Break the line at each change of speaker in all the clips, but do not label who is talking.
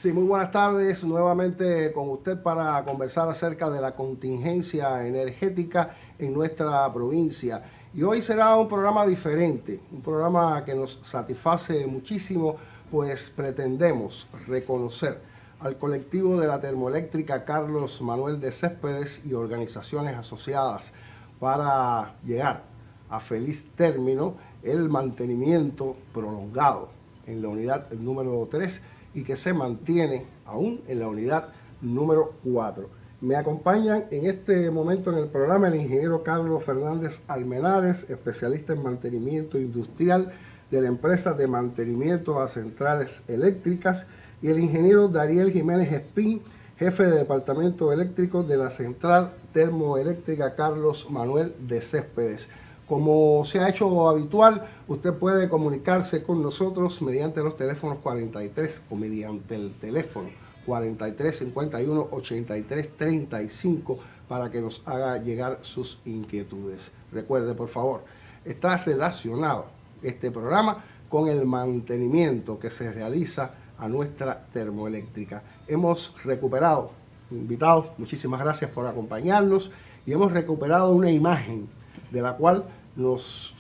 Sí, muy buenas tardes. Nuevamente con usted para conversar acerca de la contingencia energética en nuestra provincia. Y hoy será un programa diferente, un programa que nos satisface muchísimo, pues pretendemos reconocer al colectivo de la termoeléctrica Carlos Manuel de Céspedes y organizaciones asociadas para llegar a feliz término el mantenimiento prolongado en la unidad número 3 y que se mantiene aún en la unidad número 4. Me acompañan en este momento en el programa el ingeniero Carlos Fernández Almenares, especialista en mantenimiento industrial de la empresa de mantenimiento a centrales eléctricas, y el ingeniero Dariel Jiménez Espín, jefe de departamento eléctrico de la central termoeléctrica Carlos Manuel de Céspedes. Como se ha hecho habitual, usted puede comunicarse con nosotros mediante los teléfonos 43 o mediante el teléfono 43 51 83 35 para que nos haga llegar sus inquietudes. Recuerde, por favor, está relacionado este programa con el mantenimiento que se realiza a nuestra termoeléctrica. Hemos recuperado, invitados, muchísimas gracias por acompañarnos, y hemos recuperado una imagen de la cual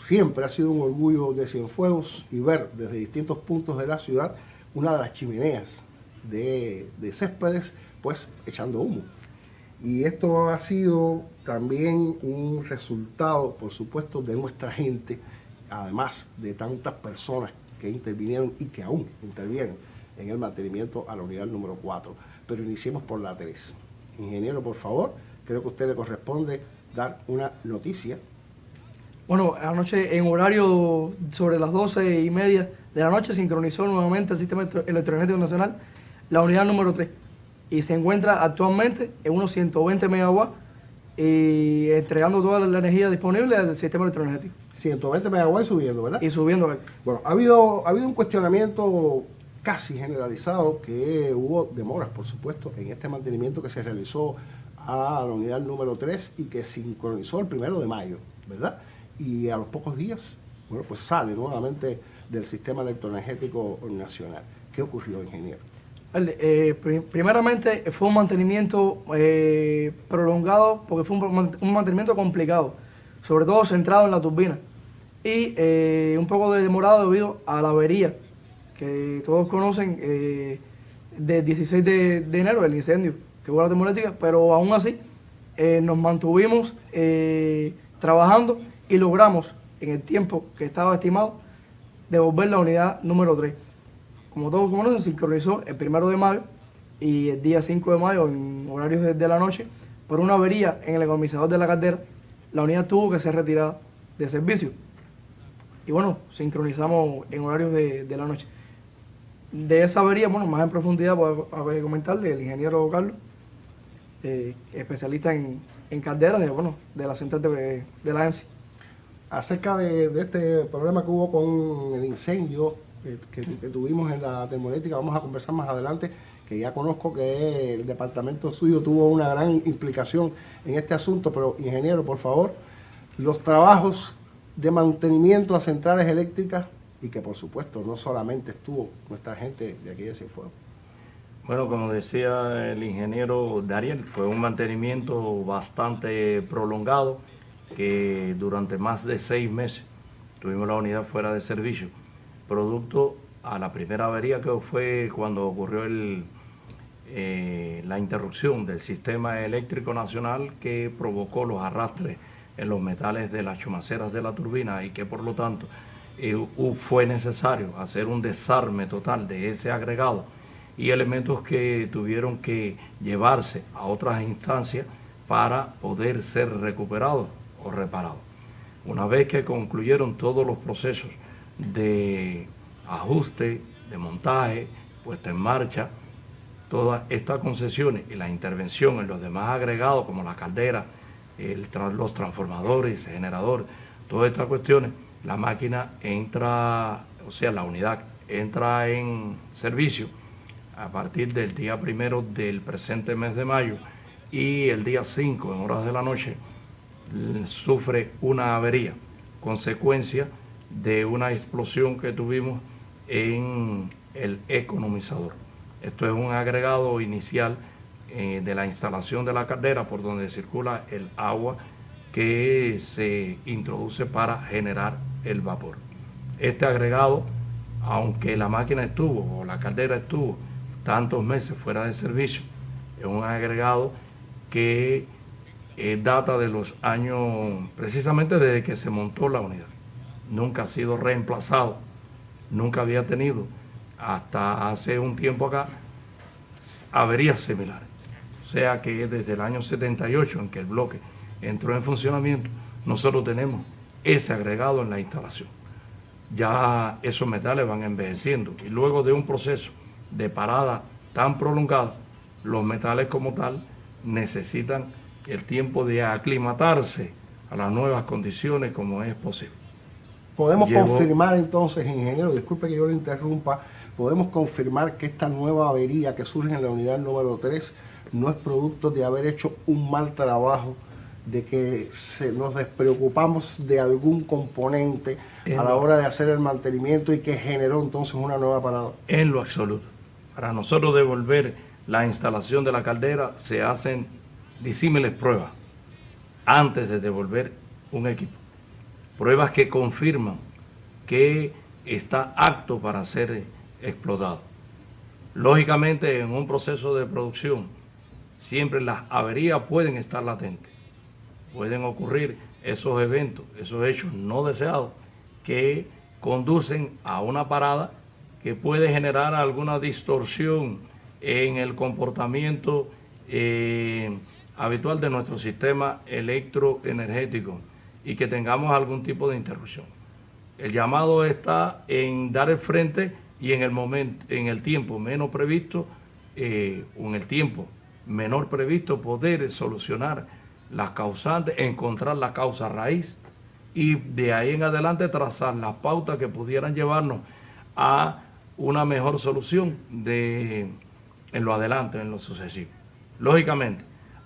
siempre ha sido un orgullo de Cienfuegos, y ver desde distintos puntos de la ciudad una de las chimeneas de Céspedes pues echando humo. Y esto ha sido también un resultado, por supuesto, de nuestra gente, además de tantas personas que intervinieron y que aún intervienen en el mantenimiento a la unidad número 4. Pero iniciemos por la 3. Ingeniero, por favor, creo que a usted le corresponde dar una noticia.
Bueno, anoche en horario sobre las 12:30 de la noche sincronizó nuevamente el Sistema Electroenergético Nacional la unidad número 3 y se encuentra actualmente en unos 120 megawatts y entregando toda la energía disponible al sistema electroenergético.
120 megawatts subiendo, ¿verdad?
Y subiendo.
Bueno, ha habido un cuestionamiento casi generalizado, que hubo demoras, por supuesto, en este mantenimiento que se realizó a la unidad número 3 y que sincronizó el 1 de mayo, ¿verdad? Y a los pocos días, bueno, pues sale nuevamente del Sistema Electroenergético Nacional. ¿Qué ocurrió, ingeniero?
Primeramente fue un mantenimiento prolongado, porque fue un mantenimiento complicado, sobre todo centrado en la turbina, y un poco demorado debido a la avería que todos conocen del 16 de enero, el incendio que hubo en la termoeléctrica, pero aún así nos mantuvimos trabajando y logramos, en el tiempo que estaba estimado, devolver la unidad número 3. Como todos conocen, se sincronizó el 1 de mayo y el día 5 de mayo, en horarios de la noche, por una avería en el economizador de la caldera, la unidad tuvo que ser retirada de servicio. Y bueno, sincronizamos en horarios de la noche. De esa avería, bueno, más en profundidad puedo comentarle el ingeniero Carlos, especialista en calderas de la central de la ENSI.
Acerca de este problema que hubo con el incendio que tuvimos en la termoeléctrica, vamos a conversar más adelante, que ya conozco que el departamento suyo tuvo una gran implicación en este asunto. Pero, ingeniero, por favor, los trabajos de mantenimiento a centrales eléctricas, y que por supuesto no solamente estuvo nuestra gente de aquí de Cienfuegos.
Bueno, como decía el ingeniero Dariel, fue un mantenimiento bastante prolongado, que durante más de 6 meses tuvimos la unidad fuera de servicio, producto a la primera avería, que fue cuando ocurrió la interrupción del sistema eléctrico nacional, que provocó los arrastres en los metales de las chumaceras de la turbina, y que por lo tanto fue necesario hacer un desarme total de ese agregado y elementos que tuvieron que llevarse a otras instancias para poder ser recuperados o reparados. Una vez que concluyeron todos los procesos de ajuste, de montaje, puesta en marcha, todas estas concesiones y la intervención en los demás agregados como la caldera, los transformadores, generadores, todas estas cuestiones, la máquina entra, o sea, la unidad entra en servicio a partir del día 1 del presente mes de mayo, y el día 5, en horas de la noche, sufre una avería, consecuencia de una explosión que tuvimos en el economizador. Esto es un agregado inicial de la instalación de la caldera por donde circula el agua que se introduce para generar el vapor. Este agregado, aunque la máquina estuvo o la caldera estuvo tantos meses fuera de servicio, es un agregado que data de los años, precisamente desde que se montó la unidad. Nunca ha sido reemplazado, nunca había tenido, hasta hace un tiempo acá, averías similares. O sea que desde el año 78, en que el bloque entró en funcionamiento, nosotros tenemos ese agregado en la instalación. Ya esos metales van envejeciendo y luego de un proceso de parada tan prolongado, los metales como tal necesitan el tiempo de aclimatarse a las nuevas condiciones como es posible.
Podemos confirmar entonces, ingeniero, disculpe que yo le interrumpa, podemos confirmar que esta nueva avería que surge en la unidad número 3 no es producto de haber hecho un mal trabajo, de que nos despreocupamos de algún componente a la hora de hacer el mantenimiento y que generó entonces una nueva parada.
En lo absoluto. Para nosotros devolver la instalación de la caldera se hacen disímiles pruebas antes de devolver un equipo. Pruebas que confirman que está apto para ser explotado. Lógicamente, en un proceso de producción, siempre las averías pueden estar latentes. Pueden ocurrir esos eventos, esos hechos no deseados que conducen a una parada que puede generar alguna distorsión en el comportamiento habitual de nuestro sistema electroenergético y que tengamos algún tipo de interrupción. El llamado está en dar el frente y en el momento, en el tiempo menos previsto, o en el tiempo menor previsto, poder solucionar las causantes, encontrar la causa raíz y de ahí en adelante trazar las pautas que pudieran llevarnos a una mejor solución en lo adelante, en lo sucesivo. Lógicamente,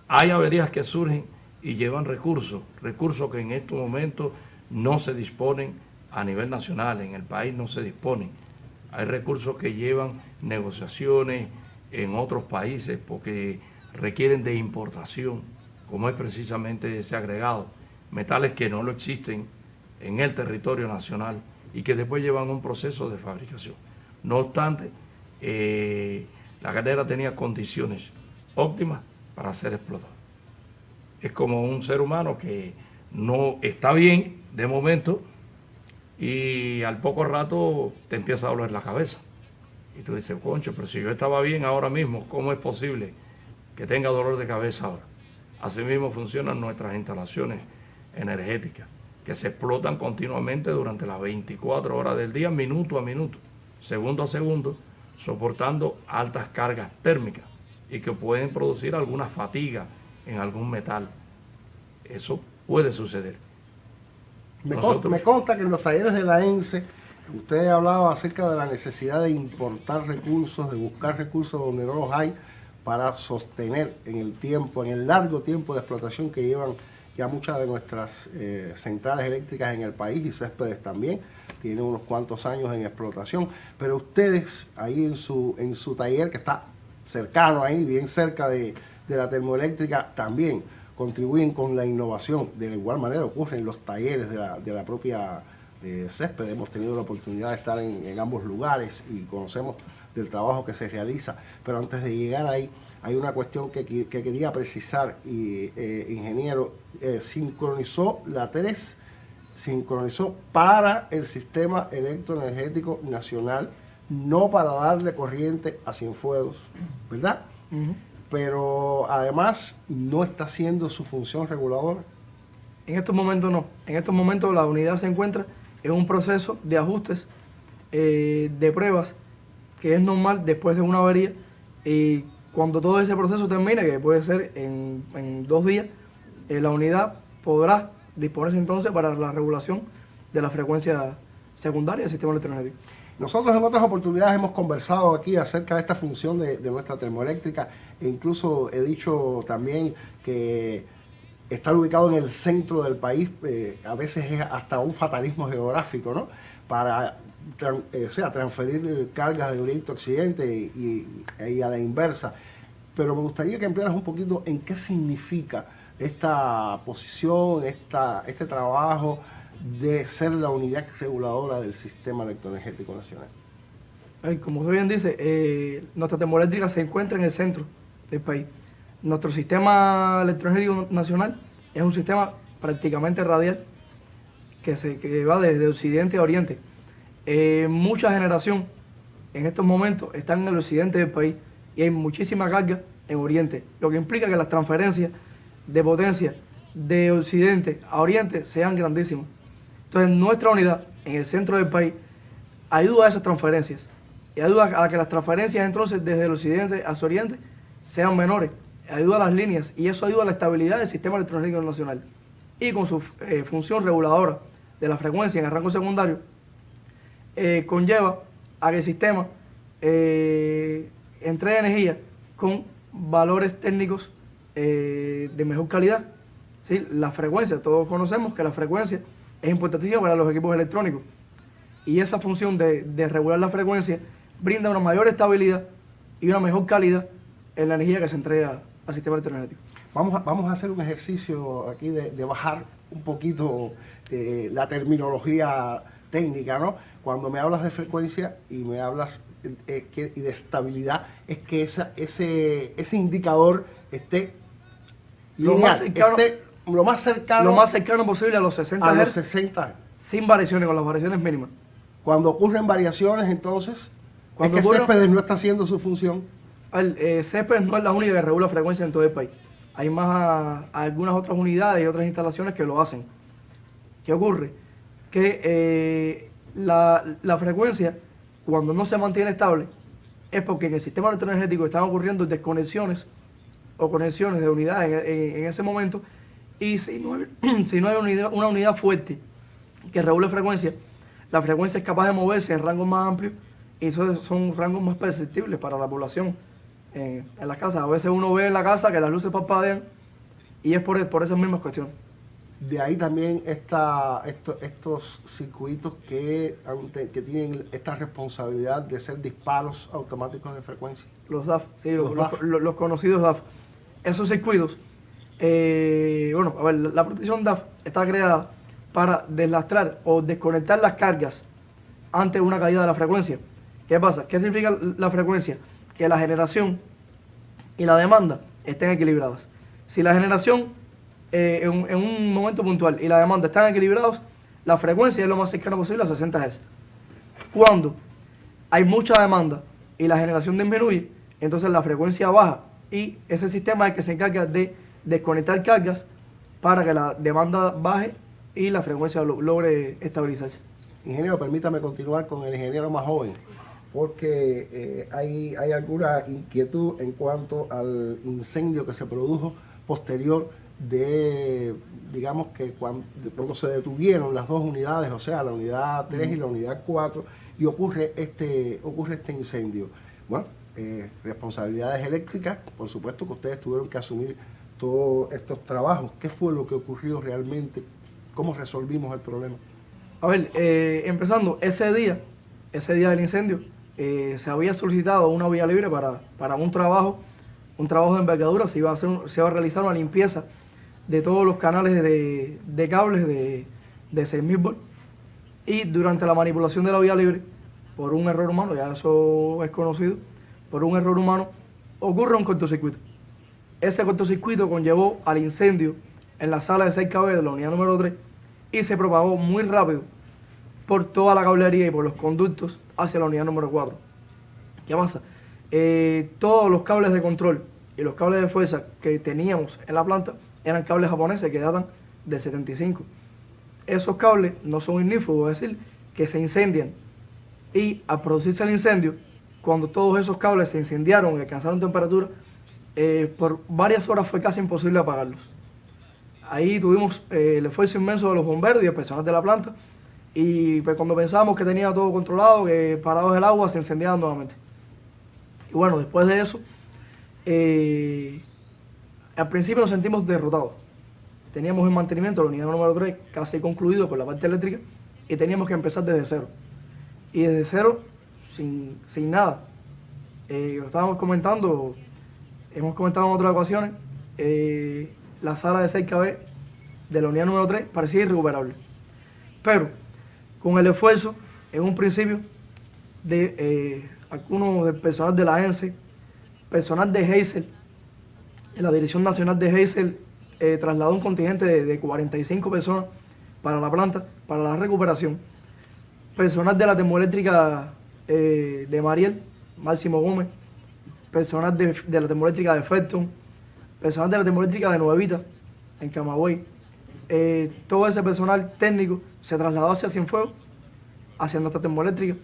hay averías que surgen y llevan recursos que en estos momentos no se disponen a nivel nacional, en el país no se disponen. Hay recursos que llevan negociaciones en otros países porque requieren de importación, como es precisamente ese agregado, metales que no lo existen en el territorio nacional y que después llevan un proceso de fabricación. No obstante, la caldera tenía condiciones óptimas para ser explotada. Es como un ser humano que no está bien de momento y al poco rato te empieza a doler la cabeza. Y tú dices, concho, pero si yo estaba bien ahora mismo, ¿cómo es posible que tenga dolor de cabeza ahora? Asimismo funcionan nuestras instalaciones energéticas, que se explotan continuamente durante las 24 horas del día, minuto a minuto, segundo a segundo, soportando altas cargas térmicas y que pueden producir alguna fatiga en algún metal. Eso puede suceder.
Me consta que en los talleres de la ENSE usted hablaba acerca de la necesidad de importar recursos, de buscar recursos donde no los hay, para sostener en el tiempo, en el largo tiempo de explotación que llevan ya muchas de nuestras centrales eléctricas en el país, y Céspedes también, tienen unos cuantos años en explotación. Pero ustedes ahí en su taller, que está cercano ahí, bien cerca de la termoeléctrica, también contribuyen con la innovación. De igual manera ocurre en los talleres de la propia Céspedes. Hemos tenido la oportunidad de estar en ambos lugares y conocemos del trabajo que se realiza. Pero antes de llegar ahí, hay una cuestión que quería precisar, y ingeniero, sincronizó la 3, sincronizó para el sistema electroenergético nacional, no para darle corriente a Cienfuegos, ¿verdad? Pero además no está haciendo su función reguladora.
En estos momentos no. En estos momentos la unidad se encuentra en un proceso de ajustes, de pruebas, que es normal después de una avería, y cuando todo ese proceso termine, que puede ser en 2 días, la unidad podrá disponerse entonces para la regulación de la frecuencia secundaria del sistema electroenergético.
Nosotros en otras oportunidades hemos conversado aquí acerca de esta función de nuestra termoeléctrica, e incluso he dicho también que estar ubicado en el centro del país a veces es hasta un fatalismo geográfico, ¿no? Para o sea, transferir cargas de oriente a occidente y a la inversa. Pero me gustaría que ampliaras un poquito en qué significa esta posición, este trabajo de ser la unidad reguladora del sistema electroenergético nacional.
Como usted bien dice, nuestra termoeléctrica se encuentra en el centro del país. Nuestro sistema electroenergético nacional es un sistema prácticamente radial que va desde occidente a oriente. Mucha generación en estos momentos está en el occidente del país y hay muchísima carga en oriente, lo que implica que las transferencias de potencia de occidente a oriente sean grandísimas. Entonces nuestra unidad en el centro del país ayuda a esas transferencias y ayuda a que las transferencias entonces desde el occidente hacia oriente sean menores, ayuda a las líneas y eso ayuda a la estabilidad del sistema electroenergético nacional. Y con su función reguladora de la frecuencia en el rango secundario, conlleva a que el sistema entregue energía con valores técnicos de mejor calidad. ¿Sí? La frecuencia, todos conocemos que la frecuencia es importantísima para los equipos electrónicos y esa función de regular la frecuencia brinda una mayor estabilidad y una mejor calidad en la energía que se entrega al sistema electroenergético.
Vamos a hacer un ejercicio aquí de bajar un poquito la terminología técnica, ¿no? Cuando me hablas de frecuencia y me hablas y de estabilidad, es que ese indicador esté
lo
lineal,
más cercano,
lo más cercano
posible a los 60
a
Hz,
los 60,
sin variaciones, con las variaciones mínimas.
Cuando ocurren variaciones, entonces,
Cuando
es que Céspedes no está haciendo su función.
Céspedes no es la única que regula frecuencia en todo el país. Hay más algunas otras unidades y otras instalaciones que lo hacen. ¿Qué ocurre? Que la frecuencia, cuando no se mantiene estable, es porque en el sistema electroenergético están ocurriendo desconexiones o conexiones de unidades en ese momento, y si no hay una unidad fuerte que regule frecuencia, la frecuencia es capaz de moverse en rangos más amplios y esos son rangos más perceptibles para la población en las casas. A veces uno ve en la casa que las luces parpadean y es por esas mismas cuestiones.
De ahí también estos circuitos que tienen esta responsabilidad de ser disparos automáticos de frecuencia.
Los DAF, sí, los conocidos DAF. Esos circuitos, bueno, a ver, la protección DAF está creada para deslastrar o desconectar las cargas ante una caída de la frecuencia. ¿Qué pasa? ¿Qué significa la frecuencia? Que la generación y la demanda estén equilibradas. Si la generación en un momento puntual y la demanda están equilibrados, la frecuencia es lo más cercano posible a 60 Hz. Cuando hay mucha demanda y la generación disminuye, entonces la frecuencia baja y ese sistema es el que se encarga de desconectar cargas para que la demanda baje y la frecuencia logre estabilizarse.
Ingeniero, permítame continuar con el ingeniero más joven, porque hay alguna inquietud en cuanto al incendio que se produjo posterior digamos que cuando se detuvieron las dos unidades, o sea, la unidad 3 y la unidad 4, y ocurre este incendio. Bueno, responsabilidades eléctricas, por supuesto que ustedes tuvieron que asumir todos estos trabajos. ¿Qué fue lo que ocurrió realmente? ¿Cómo resolvimos el problema?
A ver, empezando, ese día del incendio, se había solicitado una vía libre para un trabajo de envergadura. Se iba a realizar una limpieza de todos los canales de cables de 6.000 volts, y durante la manipulación de la vía libre, por un error humano, ya eso es conocido, por un error humano, ocurre un cortocircuito. Ese cortocircuito conllevó al incendio en la sala de 6KB de la unidad número 3 y se propagó muy rápido por toda la cablería y por los conductos hacia la unidad número 4. ¿Qué pasa? Todos los cables de control y los cables de fuerza que teníamos en la planta eran cables japoneses que datan del 75. Esos cables no son ignífugos, es decir, que se incendian. Y al producirse el incendio, cuando todos esos cables se incendiaron y alcanzaron temperatura, por varias horas fue casi imposible apagarlos. Ahí tuvimos el esfuerzo inmenso de los bomberos y el personal de la planta, y pues cuando pensábamos que tenía todo controlado, que parados el agua, se incendiaban nuevamente. Y bueno, después de eso, al principio nos sentimos derrotados. Teníamos el mantenimiento de la unidad número 3 casi concluido por la parte eléctrica y teníamos que empezar desde cero. y desde cero, sin nada. Lo estábamos comentando, hemos comentado en otras ocasiones, la sala de 6KB de la unidad número 3 parecía irrecuperable. Pero con el esfuerzo, en un principio, de algunos del personal de la ENSE, personal de Heysel, en la Dirección Nacional de Heysel trasladó un contingente de 45 personas para la planta, para la recuperación. Personal de la termoeléctrica de Mariel, Máximo Gómez, personal de la termoeléctrica de Felton, personal de la termoeléctrica de Nuevita, en Camagüey. Todo ese personal técnico se trasladó hacia Cienfuegos, hacia nuestra termoeléctrica,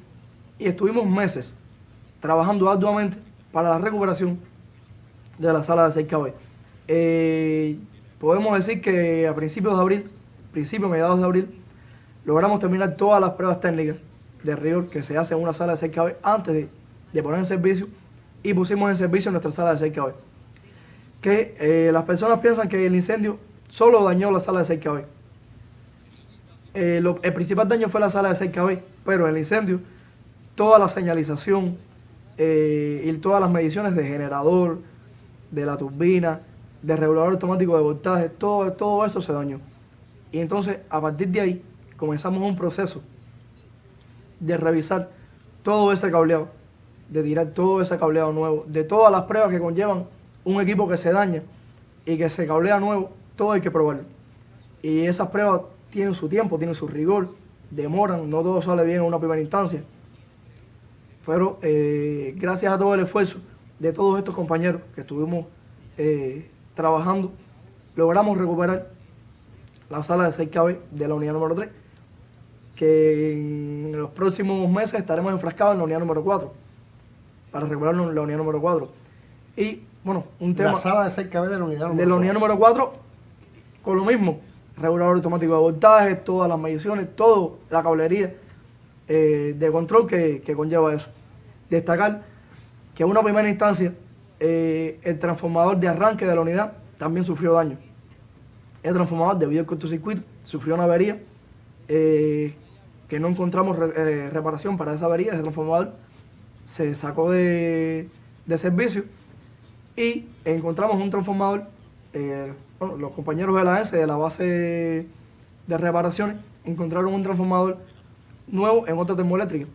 y estuvimos meses trabajando arduamente para la recuperación de la sala de 6KB. Podemos decir que a mediados de abril, logramos terminar todas las pruebas técnicas de rigor que se hacen en una sala de 6KB antes de poner en servicio, y pusimos en servicio nuestra sala de 6KB. Las personas piensan que el incendio solo dañó la sala de 6KB. El principal daño fue la sala de 6KB, pero el incendio, toda la señalización y todas las mediciones de generador, de la turbina, de regulador automático de voltaje, todo eso se dañó. Y entonces, a partir de ahí, comenzamos un proceso de revisar todo ese cableado, de tirar todo ese cableado nuevo, de todas las pruebas que conllevan un equipo que se daña y que se cablea nuevo, todo hay que probarlo. Y esas pruebas tienen su tiempo, tienen su rigor, demoran, no todo sale bien en una primera instancia. Pero gracias a todo el esfuerzo de todos estos compañeros que estuvimos trabajando, logramos recuperar la sala de 6KB de la unidad número 3, que en los próximos meses estaremos enfrascados en la unidad número 4, para recuperar la unidad número 4. Y bueno, un tema...
La sala de 6KB de la unidad número 4.
De la unidad número 4, con lo mismo, regulador automático de voltaje, todas las mediciones, toda la cablería de control que conlleva eso. Destacar que en una primera instancia el transformador de arranque de la unidad también sufrió daño. El transformador, debido al cortocircuito, sufrió una avería que no encontramos reparación para esa avería. Ese transformador se sacó de servicio y encontramos un transformador. Los compañeros de la ENSE, de la base de reparaciones, encontraron un transformador nuevo en otra termoeléctrica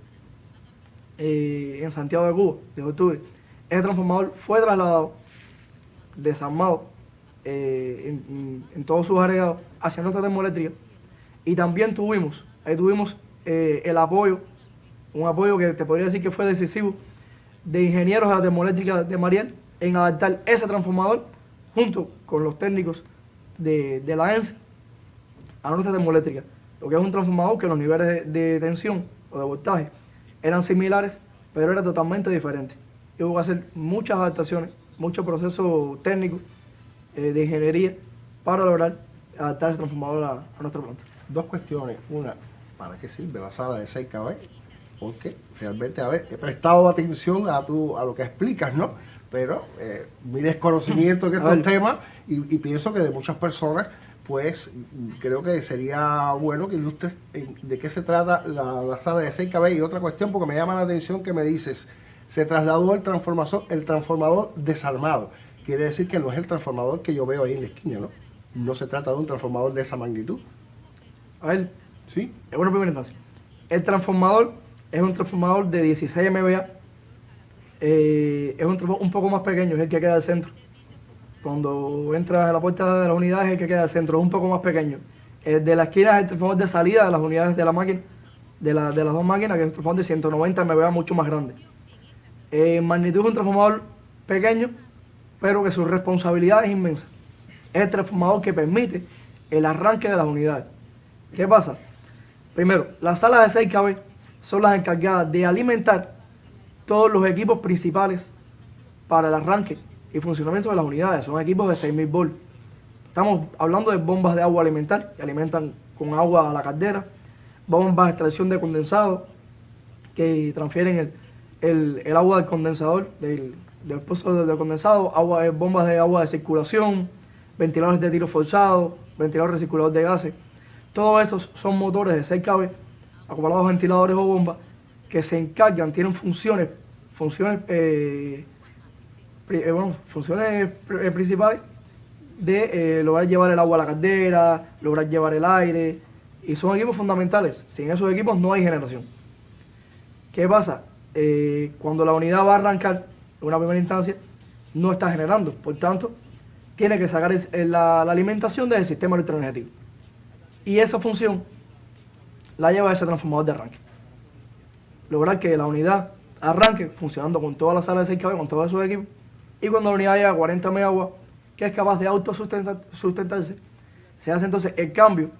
en Santiago de Cuba, de octubre. Ese transformador fue trasladado, desarmado en todos sus agregados hacia nuestra termoeléctrica, y también tuvimos el apoyo, un apoyo que te podría decir que fue decisivo, de ingenieros de la termoeléctrica de Mariel en adaptar ese transformador junto con los técnicos de la ENSE a nuestra termoeléctrica, lo que es un transformador que los niveles de tensión o de voltaje eran similares, pero era totalmente diferente. Y hubo que hacer muchas adaptaciones, muchos procesos técnicos de ingeniería para lograr adaptar ese transformador a nuestra planta.
Dos cuestiones. Una, ¿para qué sirve la sala de 6KB? Porque realmente, he prestado atención a lo que explicas, ¿no? Pero mi desconocimiento en estos temas, y pienso que de muchas personas, pues creo que sería bueno que ilustres de qué se trata la sala de 6KB. Y otra cuestión, porque me llama la atención que me dices, se trasladó el transformador desarmado. Quiere decir que no es el transformador que yo veo ahí en la esquina, ¿no? No se trata de un transformador de esa magnitud.
A ver,
¿sí?
Es una primera instancia. El transformador es un transformador de 16 MVA. Es un poco más pequeño, es el que queda al centro. Cuando entras a la puerta de la unidad es el que queda al centro, es un poco más pequeño. El de la esquina es el transformador de salida de las unidades de la máquina, de las dos máquinas, que es un transformador de 190 MVA mucho más grande. En magnitud es un transformador pequeño, pero que su responsabilidad es inmensa. Es el transformador que permite el arranque de las unidades. ¿Qué pasa? Primero, las salas de 6KB son las encargadas de alimentar todos los equipos principales para el arranque y funcionamiento de las unidades. Son equipos de 6.000 volts. Estamos hablando de bombas de agua alimentar, que alimentan con agua a la caldera, bombas de extracción de condensado, que transfieren el agua del condensador, del pozo del condensado, bombas de agua de circulación, ventiladores de tiro forzado, ventiladores recirculadores de gases. Todos esos son motores de 6KB, acoplados a ventiladores o bombas, que se encargan, tienen funciones principales de lograr llevar el agua a la caldera, lograr llevar el aire, y son equipos fundamentales. Sin esos equipos no hay generación. ¿Qué pasa? Cuando la unidad va a arrancar en una primera instancia, no está generando, por tanto, tiene que sacar la alimentación del sistema electroenergético. Y esa función la lleva ese transformador de arranque. Lograr que la unidad arranque funcionando con toda la sala de 6 kV, con todos esos equipos, y cuando la unidad llega a 40 megawatts, que es capaz de autosustentarse, se hace entonces el cambio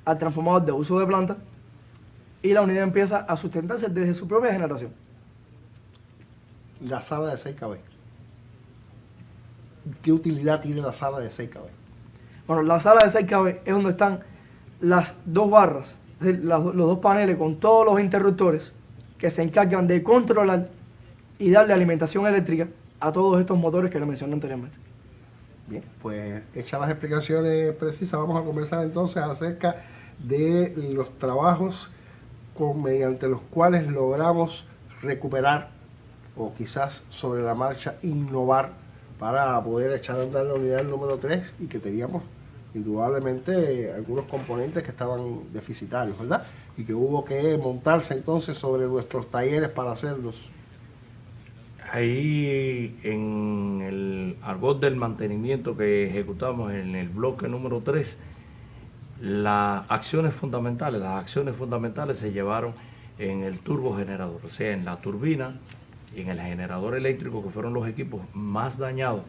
al transformador de uso de planta y la unidad empieza a sustentarse desde su propia generación.
La sala de 6 kV. ¿Qué utilidad tiene la sala de 6 kV?
Bueno, la sala de 6 kV es donde están las dos barras, es decir, los dos paneles con todos los interruptores que se encargan de controlar y darle alimentación eléctrica a todos estos motores que le mencioné anteriormente.
Bien, pues hechas las explicaciones precisas, vamos a conversar entonces acerca de los trabajos mediante los cuales logramos recuperar o quizás sobre la marcha innovar para poder echar a andar la unidad número 3 y que teníamos indudablemente algunos componentes que estaban deficitarios, ¿verdad? Y que hubo que montarse entonces sobre nuestros talleres para hacerlos.
Ahí en el argot del mantenimiento que ejecutamos en el bloque número 3, las acciones fundamentales se llevaron en el turbogenerador, o sea, en la turbina y en el generador eléctrico, que fueron los equipos más dañados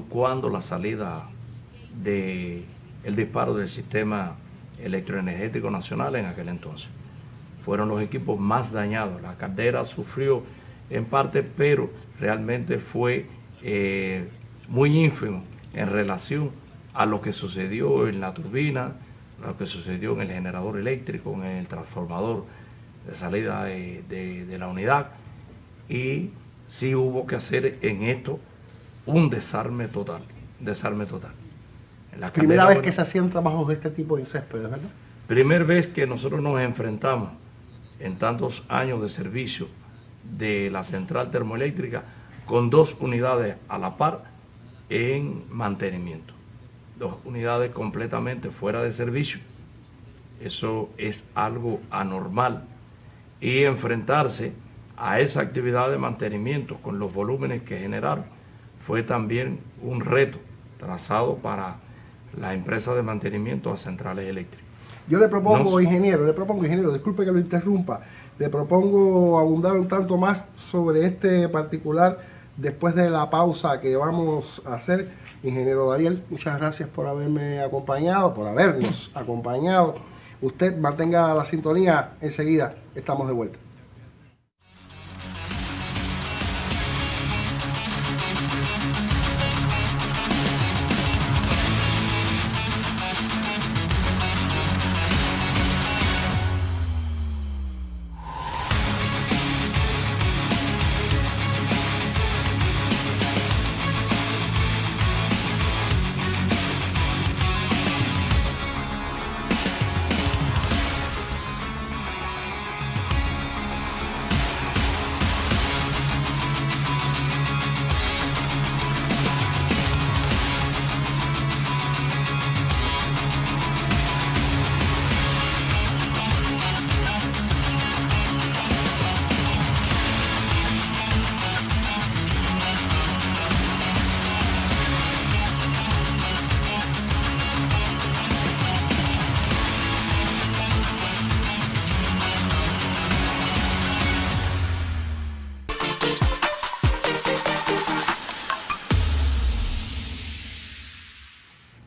cuando la salida del disparo del sistema electroenergético nacional en aquel entonces. Fueron los equipos más dañados. La caldera sufrió en parte, pero realmente fue muy ínfimo en relación a lo que sucedió en la turbina, a lo que sucedió en el generador eléctrico, en el transformador de salida de la unidad, y sí hubo que hacer en esto un desarme total. La
primera vez que se hacían trabajos de este tipo en céspedes, ¿verdad?
Primera vez que nosotros nos enfrentamos en tantos años de servicio de la central termoeléctrica con 2 unidades a la par en mantenimiento, 2 unidades completamente fuera de servicio. Eso es algo anormal, y enfrentarse a esa actividad de mantenimiento con los volúmenes que generaron fue también un reto trazado para la empresa de mantenimiento a centrales eléctricas.
Yo le propongo, ingeniero, disculpe que lo interrumpa, le propongo abundar un tanto más sobre este particular después de la pausa que vamos a hacer. Ingeniero Dariel, muchas gracias por habernos acompañado. Usted mantenga la sintonía, enseguida estamos de vuelta.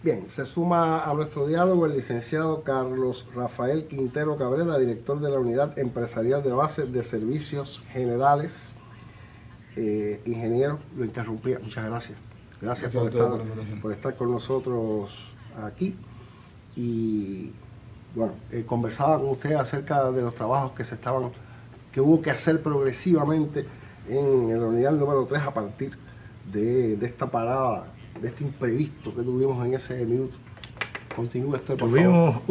Bien, se suma a nuestro diálogo el licenciado Carlos Rafael Quintero Cabrera, director de la Unidad Empresarial de Base de Servicios Generales. Ingeniero, lo interrumpía, muchas gracias. Gracias por estar con nosotros aquí. Y bueno, conversaba con usted acerca de los trabajos que hubo que hacer progresivamente en la unidad número 3 a partir de esta parada, de este imprevisto que tuvimos en ese minuto. Continúe usted, por favor.
Tuvimos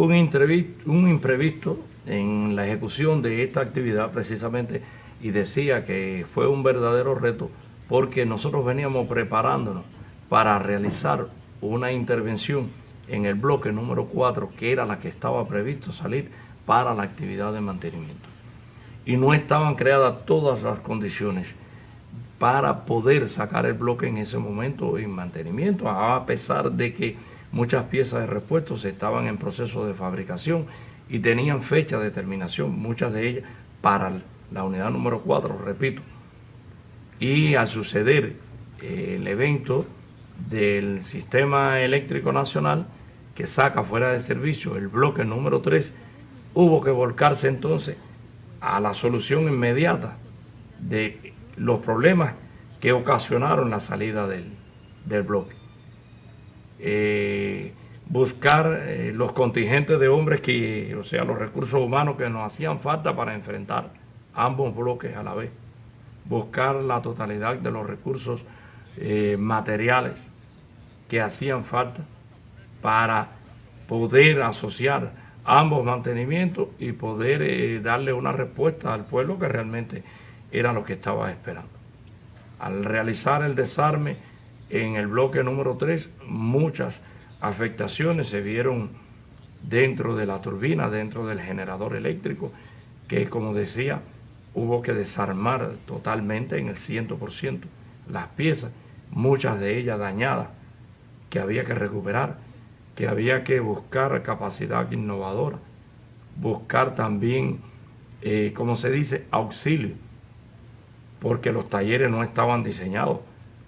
un imprevisto en la ejecución de esta actividad precisamente, y decía que fue un verdadero reto porque nosotros veníamos preparándonos para realizar una intervención en el bloque número 4, que era la que estaba previsto salir para la actividad de mantenimiento. Y no estaban creadas todas las condiciones para poder sacar el bloque en ese momento en mantenimiento, a pesar de que muchas piezas de repuestos estaban en proceso de fabricación y tenían fecha de terminación, muchas de ellas para la unidad número 4, repito. Y al suceder el evento del Sistema Eléctrico Nacional, que saca fuera de servicio el bloque número 3, hubo que volcarse entonces a la solución inmediata de los problemas que ocasionaron la salida del bloque. Buscar los contingentes de hombres o sea, los recursos humanos que nos hacían falta para enfrentar ambos bloques a la vez. Buscar la totalidad de los recursos materiales que hacían falta para poder asociar ambos mantenimientos y poder darle una respuesta al pueblo que realmente era lo que estaba esperando. Al realizar el desarme en el bloque número 3, muchas afectaciones se vieron dentro de la turbina, dentro del generador eléctrico, que, como decía, hubo que desarmar totalmente en el 100% las piezas, muchas de ellas dañadas, que había que recuperar, que había que buscar capacidad innovadora, buscar también, como se dice, auxilio, porque los talleres no estaban diseñados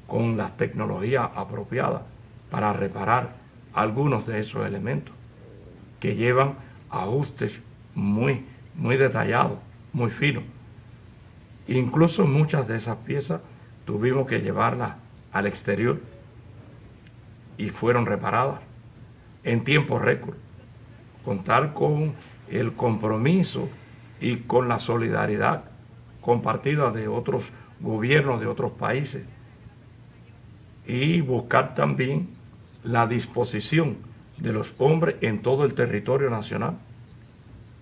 con las tecnologías apropiadas para reparar algunos de esos elementos que llevan ajustes muy detallados, muy finos. Incluso muchas de esas piezas tuvimos que llevarlas al exterior y fueron reparadas en tiempo récord. Contar con el compromiso y con la solidaridad compartida de otros gobiernos de otros países y buscar también la disposición de los hombres en todo el territorio nacional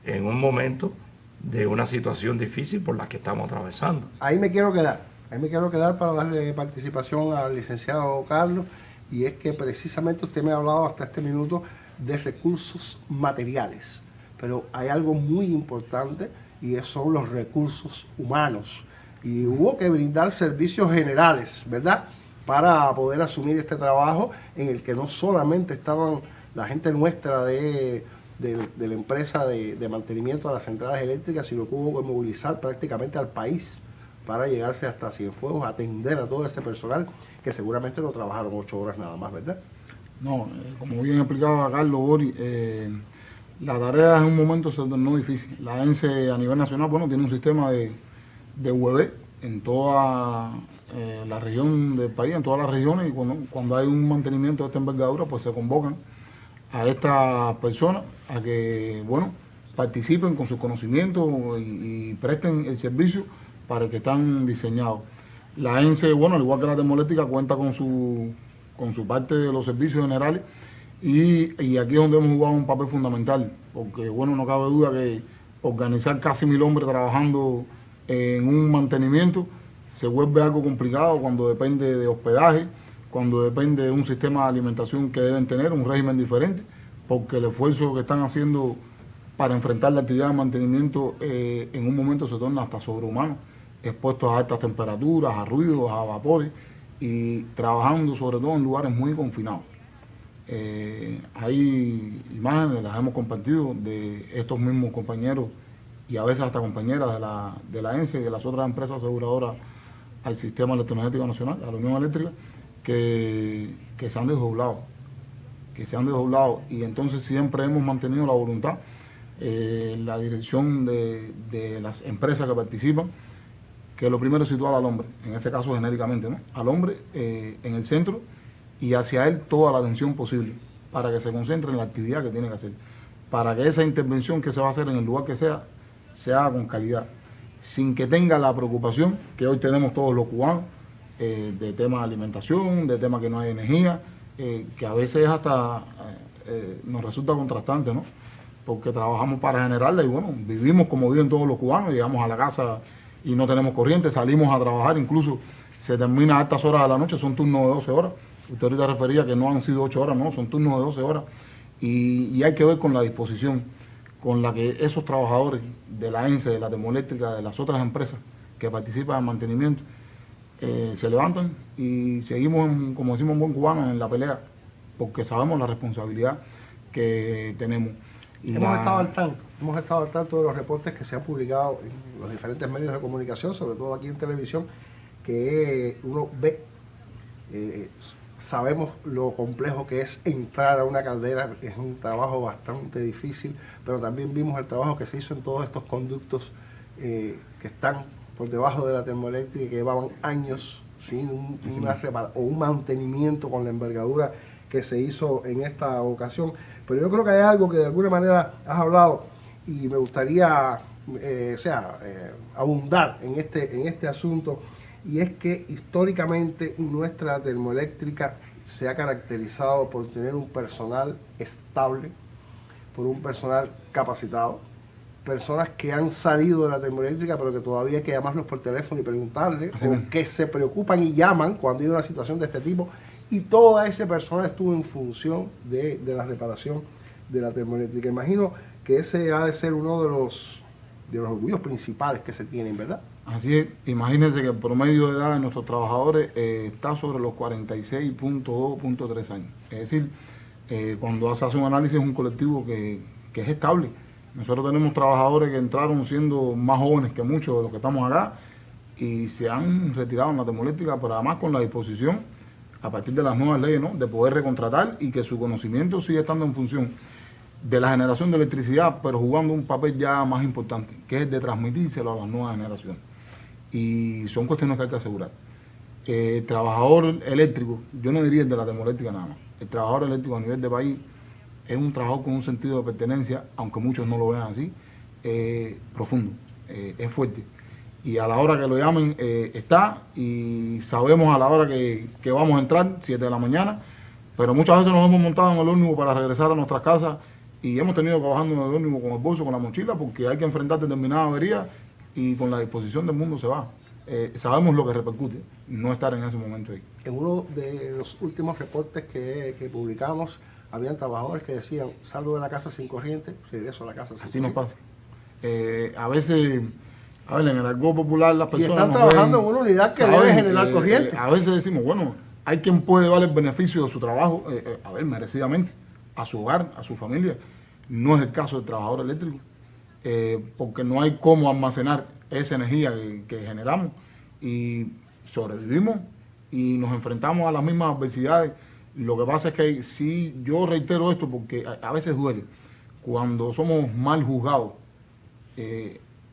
en un momento de una situación difícil por la que estamos atravesando.
Ahí me quiero quedar para darle participación al licenciado Carlos, y es que precisamente usted me ha hablado hasta este minuto de recursos materiales, pero hay algo muy importante y son los recursos humanos, y hubo que brindar servicios generales, ¿verdad?, para poder asumir este trabajo en el que no solamente estaban la gente nuestra de la empresa de mantenimiento de las centrales eléctricas, sino que hubo que movilizar prácticamente al país para llegarse hasta Cienfuegos, atender a todo ese personal que seguramente no trabajaron 8 horas nada más, ¿verdad?
No, como bien explicaba Carlos, Boris, la tarea en un momento se tornó difícil. La ENCE a nivel nacional, bueno, tiene un sistema de UV en toda la región del país, en todas las regiones, y cuando hay un mantenimiento de esta envergadura, pues se convocan a estas personas a que, bueno, participen con sus conocimientos y presten el servicio para el que están diseñados. La ENCE, bueno, al igual que la termoeléctrica, cuenta con su parte de los servicios generales, y aquí es donde hemos jugado un papel fundamental, porque, bueno, no cabe duda que organizar casi 1000 hombres trabajando en un mantenimiento se vuelve algo complicado cuando depende de hospedaje, cuando depende de un sistema de alimentación que deben tener, un régimen diferente, porque el esfuerzo que están haciendo para enfrentar la actividad de mantenimiento en un momento se torna hasta sobrehumano, expuestos a altas temperaturas, a ruidos, a vapores, y trabajando sobre todo en lugares muy confinados. Hay imágenes, las hemos compartido, de estos mismos compañeros y a veces hasta compañeras de la ENCE y de las otras empresas aseguradoras al Sistema Electroenergético Nacional, a la Unión Eléctrica, que se han desdoblado, y entonces siempre hemos mantenido la voluntad, la dirección de las empresas que participan, que lo primero es situar al hombre, en este caso genéricamente, ¿no?, al hombre en el centro, y hacia él toda la atención posible, para que se concentre en la actividad que tiene que hacer, para que esa intervención que se va a hacer en el lugar que sea, se haga con calidad, sin que tenga la preocupación que hoy tenemos todos los cubanos, de tema de alimentación, de tema que no hay energía, que a veces hasta nos resulta contrastante, ¿no? porque trabajamos para generarla y bueno, vivimos como viven todos los cubanos, llegamos a la casa y no tenemos corriente, salimos a trabajar, incluso se termina a altas horas de la noche, son turnos de 12 horas. Usted ahorita refería que no han sido 8 horas, no, son turnos de 12 horas. Y hay que ver con la disposición con la que esos trabajadores de la ENSE, de la termoeléctrica, de las otras empresas que participan en el mantenimiento, se levantan y seguimos, como decimos en buen cubano, en la pelea, porque sabemos la responsabilidad que tenemos.
Hemos estado al tanto de los reportes que se han publicado en los diferentes medios de comunicación, sobre todo aquí en televisión, que uno ve, sabemos lo complejo que es entrar a una caldera, es un trabajo bastante difícil, pero también vimos el trabajo que se hizo en todos estos conductos que están por debajo de la termoeléctrica y que llevaban años sin un mantenimiento con la envergadura que se hizo en esta ocasión. Pero yo creo que hay algo que de alguna manera has hablado y me gustaría abundar en este asunto, y es que históricamente nuestra termoeléctrica se ha caracterizado por tener un personal estable, por un personal capacitado, personas que han salido de la termoeléctrica pero que todavía hay que llamarlos por teléfono y preguntarles, o que se preocupan y llaman cuando hay una situación de este tipo, y todo ese personal estuvo en función de la reparación de la termoeléctrica. Imagino que ese ha de ser uno de los orgullos principales que se tienen, ¿verdad?
Así es, imagínense que el promedio de edad de nuestros trabajadores está sobre los 46.2.3 años. Es decir, cuando se hace un análisis es un colectivo que es estable. Nosotros tenemos trabajadores que entraron siendo más jóvenes que muchos de los que estamos acá y se han retirado en la termoeléctrica, pero además con la disposición, a partir de las nuevas leyes, ¿no?, de poder recontratar y que su conocimiento siga estando en función de la generación de electricidad, pero jugando un papel ya más importante, que es el de transmitírselo a las nuevas generaciones. Y son cuestiones que hay que asegurar. El trabajador eléctrico, yo no diría el de la termoeléctrica nada más, el trabajador eléctrico a nivel de país es un trabajador con un sentido de pertenencia, aunque muchos no lo vean así, profundo, es fuerte. Y a la hora que lo llamen está, y sabemos a la hora que vamos a entrar, 7 de la mañana, pero muchas veces nos hemos montado en el ómnibus para regresar a nuestras casas y hemos tenido que bajando en el ómnibus con el bolso, con la mochila, porque hay que enfrentar determinadas averías y con la disposición del mundo se va. Sabemos lo que repercute, no estar en ese momento ahí. En
uno de los últimos reportes que publicamos, habían trabajadores que decían, salgo de la casa sin corriente, regreso a la casa sin
así
corriente.
nos pasa. A veces, en el argot popular las personas...
Y están trabajando en una unidad que debe generar corriente.
A veces decimos, bueno, hay quien puede dar el beneficio de su trabajo, merecidamente, a su hogar, a su familia. No es el caso del trabajador eléctrico, porque no hay cómo almacenar esa energía que generamos y sobrevivimos y nos enfrentamos a las mismas adversidades. Lo que pasa es que sí, yo reitero esto porque a veces duele cuando somos mal juzgados,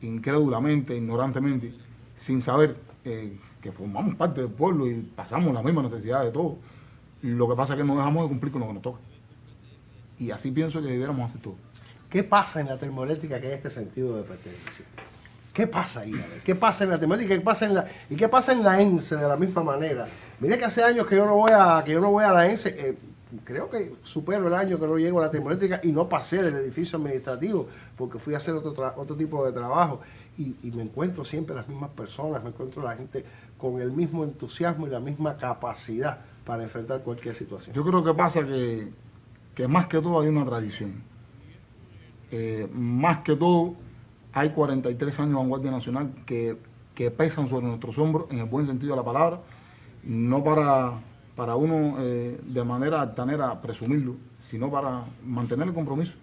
incrédulamente, ignorantemente, sin saber que formamos parte del pueblo y pasamos las mismas necesidades de todos. Lo que pasa es que no dejamos de cumplir con lo que nos toca. Y así pienso que debiéramos hacer todo.
¿Qué pasa en la termoeléctrica que hay este sentido de pertenencia? ¿Qué pasa ahí? ¿Qué pasa en la termoeléctrica? ¿Qué pasa en la ENSE de la misma manera? Mire que hace años que yo no voy a la ENSE, creo que supero el año que no llego a la termoeléctrica y no pasé del edificio administrativo porque fui a hacer otro tipo de trabajo y me encuentro siempre las mismas personas, me encuentro la gente con el mismo entusiasmo y la misma capacidad para enfrentar cualquier situación.
Yo creo que pasa que más que todo hay una tradición. Más que todo hay 43 años de vanguardia nacional que pesan sobre nuestros hombros en el buen sentido de la palabra, no para uno de manera altanera presumirlo, sino para mantener el compromiso.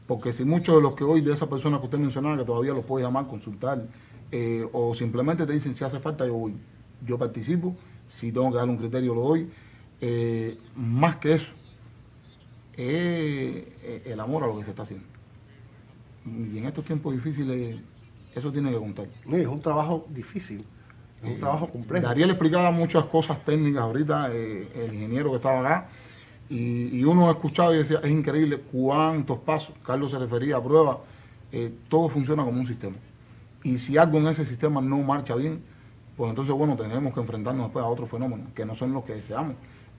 Porque si muchos de los que hoy, de esas personas que usted mencionaba, que todavía los puede llamar, consultar, o simplemente te dicen si hace falta yo voy, yo participo, si tengo que dar un criterio lo doy, más que eso, el amor a lo que se está haciendo. Y en estos tiempos difíciles eso tiene que contar.
Es un trabajo difícil, es un trabajo complejo.
Darío le explicaba muchas cosas técnicas ahorita, el ingeniero que estaba acá, y uno escuchaba y decía, es increíble cuántos pasos, Carlos se refería a pruebas, todo funciona como un sistema. Y si algo en ese sistema no marcha bien, pues entonces, bueno, tenemos que enfrentarnos después a otros fenómenos, que no son los que deseamos.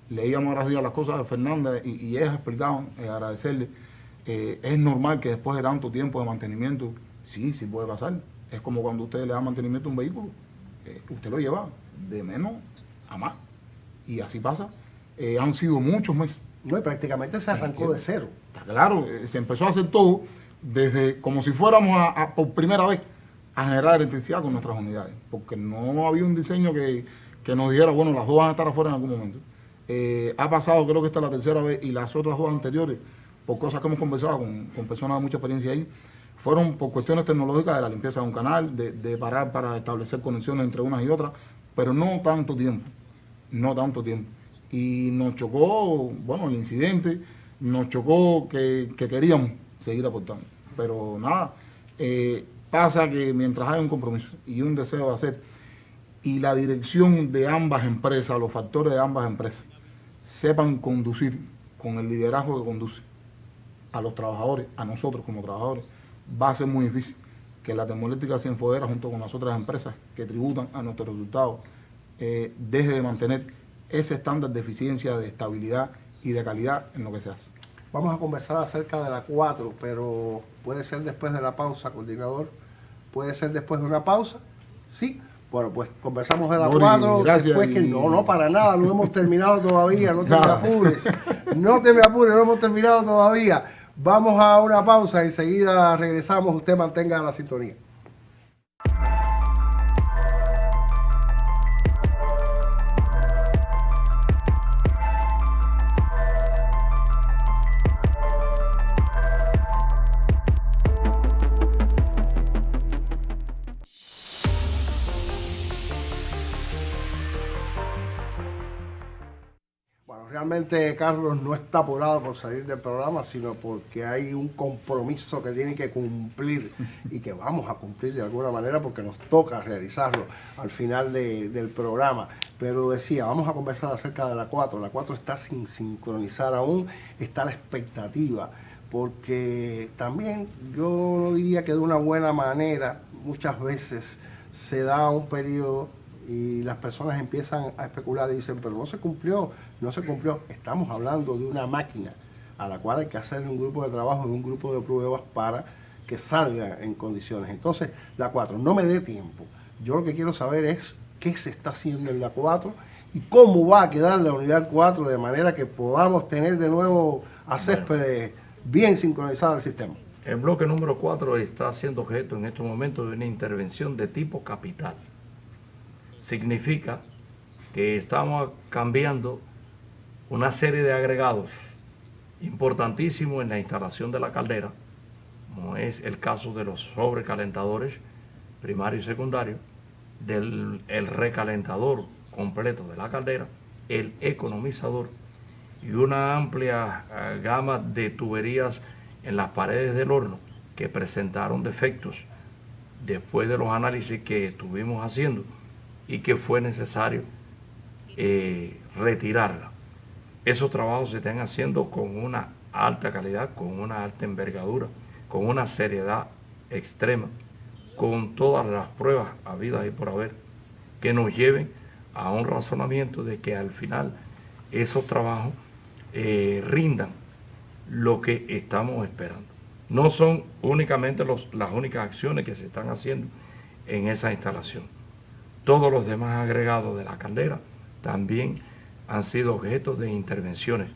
Leíamos ahora días las cosas de Fernanda y ellas explicaban, agradecerle, Es normal que después de tanto tiempo de mantenimiento, sí puede pasar. Es como cuando usted le da mantenimiento a un vehículo, usted lo lleva de menos a más. Y así pasa. Han sido muchos meses.
No, y prácticamente se arrancó de cero.
Está claro, se empezó a hacer todo desde como si fuéramos por primera vez a generar electricidad con nuestras unidades, porque no había un diseño que nos dijera, bueno, las dos van a estar afuera en algún momento. Ha pasado, creo que esta es la tercera vez, y las otras dos anteriores, por cosas que hemos conversado con personas de mucha experiencia ahí, fueron por cuestiones tecnológicas de la limpieza de un canal, de parar para establecer conexiones entre unas y otras, pero no tanto tiempo. Y nos chocó, bueno, el incidente, nos chocó que queríamos seguir aportando. Pero nada, pasa que mientras hay un compromiso y un deseo de hacer, y la dirección de ambas empresas, los factores de ambas empresas, sepan conducir con el liderazgo que conduce a los trabajadores, a nosotros como trabajadores, va a ser muy difícil que la Termoeléctrica Cienfuegueras, junto con las otras empresas que tributan a nuestros resultados, deje de mantener ese estándar de eficiencia, de estabilidad y de calidad en lo que se hace.
Vamos a conversar acerca de la 4, pero puede ser después de la pausa, coordinador. ¿Puede ser después de una pausa? Sí. Bueno, pues conversamos de la 4, después que no, para nada, no hemos terminado todavía, no te me apures, no hemos terminado todavía. Vamos a una pausa, enseguida regresamos, usted mantenga la sintonía. Realmente Carlos no está apurado por salir del programa, sino porque hay un compromiso que tiene que cumplir y que vamos a cumplir de alguna manera porque nos toca realizarlo al final del programa. Pero decía, vamos a conversar acerca de la 4. La 4 está sin sincronizar aún, está a la expectativa, porque también yo no diría que de una buena manera muchas veces se da un periodo y las personas empiezan a especular y dicen, pero no se cumplió. Estamos hablando de una máquina a la cual hay que hacer un grupo de trabajo, un grupo de pruebas para que salga en condiciones. Entonces, la 4, no me dé tiempo. Yo lo que quiero saber es qué se está haciendo en la 4 y cómo va a quedar la unidad 4 de manera que podamos tener de nuevo a Céspedes bien sincronizado el sistema.
El bloque número 4 está siendo objeto en estos momentos de una intervención de tipo capital. Significa que estamos cambiando una serie de agregados importantísimos en la instalación de la caldera, como es el caso de los sobrecalentadores primario y secundario, del recalentador completo de la caldera, el economizador y una amplia gama de tuberías en las paredes del horno que presentaron defectos después de los análisis que estuvimos haciendo y que fue necesario retirarla. Esos trabajos se están haciendo con una alta calidad, con una alta envergadura, con una seriedad extrema, con todas las pruebas habidas y por haber, que nos lleven a un razonamiento de que al final esos trabajos rindan lo que estamos esperando. No son únicamente las únicas acciones que se están haciendo en esa instalación. Todos los demás agregados de la caldera también han sido objeto de intervenciones,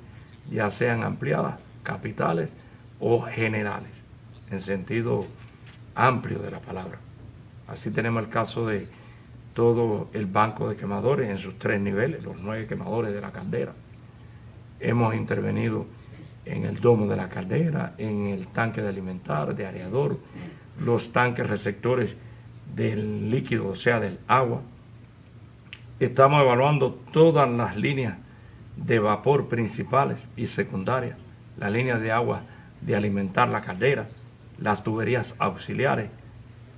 ya sean ampliadas, capitales o generales, en sentido amplio de la palabra. Así tenemos el caso de todo el banco de quemadores en sus 3 niveles, los 9 quemadores de la caldera. Hemos intervenido en el domo de la caldera, en el tanque de alimentar, de areador, los tanques receptores del líquido, o sea, del agua. Estamos evaluando todas las líneas de vapor principales y secundarias, las líneas de agua de alimentar la caldera, las tuberías auxiliares,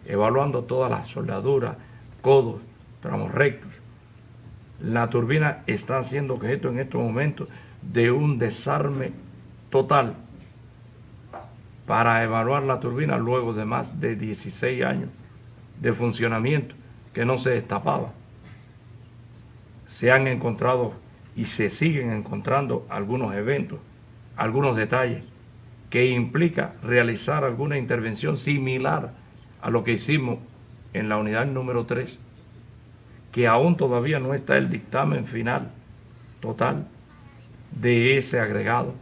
evaluando todas las soldaduras, codos, tramos rectos. La turbina está siendo objeto en estos momentos de un desarme total para evaluar la turbina luego de más de 16 años de funcionamiento que no se destapaba. Se han encontrado y se siguen encontrando algunos eventos, algunos detalles que implica realizar alguna intervención similar a lo que hicimos en la unidad número 3, que aún todavía no está el dictamen final total de ese agregado.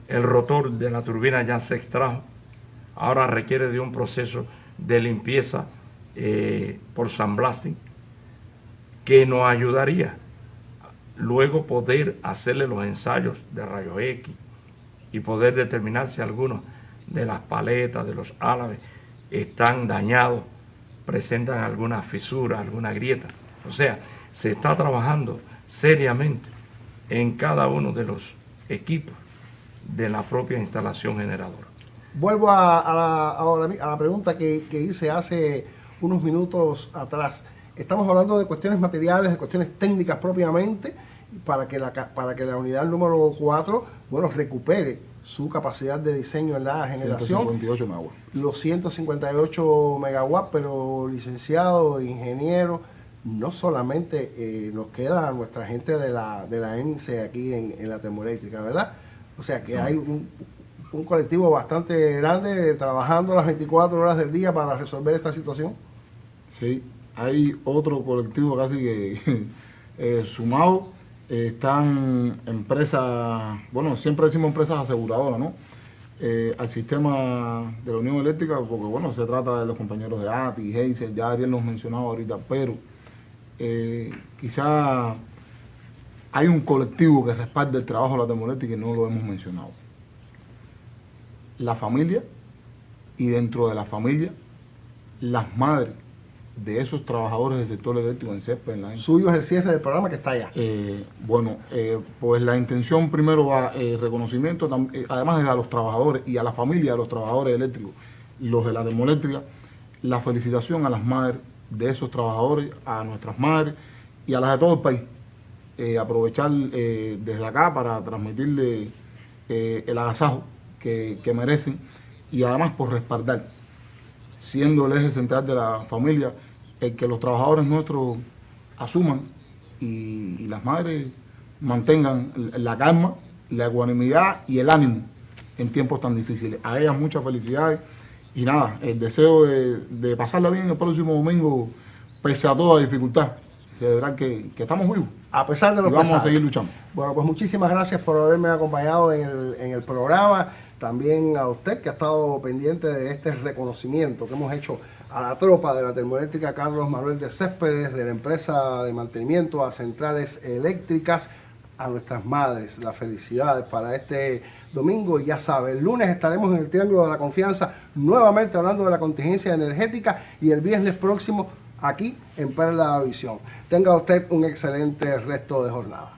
El rotor de la turbina ya se extrajo, ahora requiere de un proceso de limpieza por sandblasting que nos ayudaría luego poder hacerle los ensayos de rayos X y poder determinar si algunos de las paletas, de los álabes están dañados, presentan alguna fisura, alguna grieta. O sea, se está trabajando seriamente en cada uno de los equipos de la propia instalación generadora.
Vuelvo a la pregunta que hice hace unos minutos atrás. Estamos hablando de cuestiones materiales, de cuestiones técnicas propiamente, para que la unidad número 4, bueno, recupere su capacidad de diseño en la generación.
158 megawatts.
Los 158 megawatts, pero licenciado, ingeniero, no solamente nos queda nuestra gente de la ENSE aquí en la termoeléctrica, ¿verdad? O sea que hay un colectivo bastante grande trabajando las 24 horas del día para resolver esta situación.
Sí, hay otro colectivo casi que sumado. Están empresas, bueno, siempre decimos empresas aseguradoras, ¿no? Al sistema de la Unión Eléctrica, porque bueno, se trata de los compañeros de ATI, Heiser, ya Ariel los mencionaba ahorita, pero quizá hay un colectivo que respalda el trabajo de la termoeléctrica y no lo hemos mencionado. La familia, y dentro de la familia, las madres de esos trabajadores del sector eléctrico en CESPE, en la ENSE.
Suyo es el cierre del programa que está allá.
Pues la intención primero va reconocimiento, además de a los trabajadores y a la familia de los trabajadores eléctricos, los de la termoeléctrica, la felicitación a las madres de esos trabajadores, a nuestras madres y a las de todo el país. Aprovechar desde acá para transmitirle el agasajo que merecen y además por respaldar, siendo el eje central de la familia, el que los trabajadores nuestros asuman y las madres mantengan la calma, la ecuanimidad y el ánimo en tiempos tan difíciles. A ellas muchas felicidades y nada, el deseo de pasarla bien el próximo domingo pese a toda dificultad. Se verá que estamos vivos.
A pesar de los
vamos
pesares.
a seguir luchando.
Bueno, pues muchísimas gracias por haberme acompañado en el programa. También a usted que ha estado pendiente de este reconocimiento que hemos hecho a la tropa de la termoeléctrica Carlos Manuel de Céspedes, de la empresa de mantenimiento a centrales eléctricas, a nuestras madres. Las felicidades para este domingo. Y ya sabe, el lunes estaremos en el Triángulo de la Confianza nuevamente hablando de la contingencia energética y el viernes próximo aquí en Perla Visión. Tenga usted un excelente resto de jornada.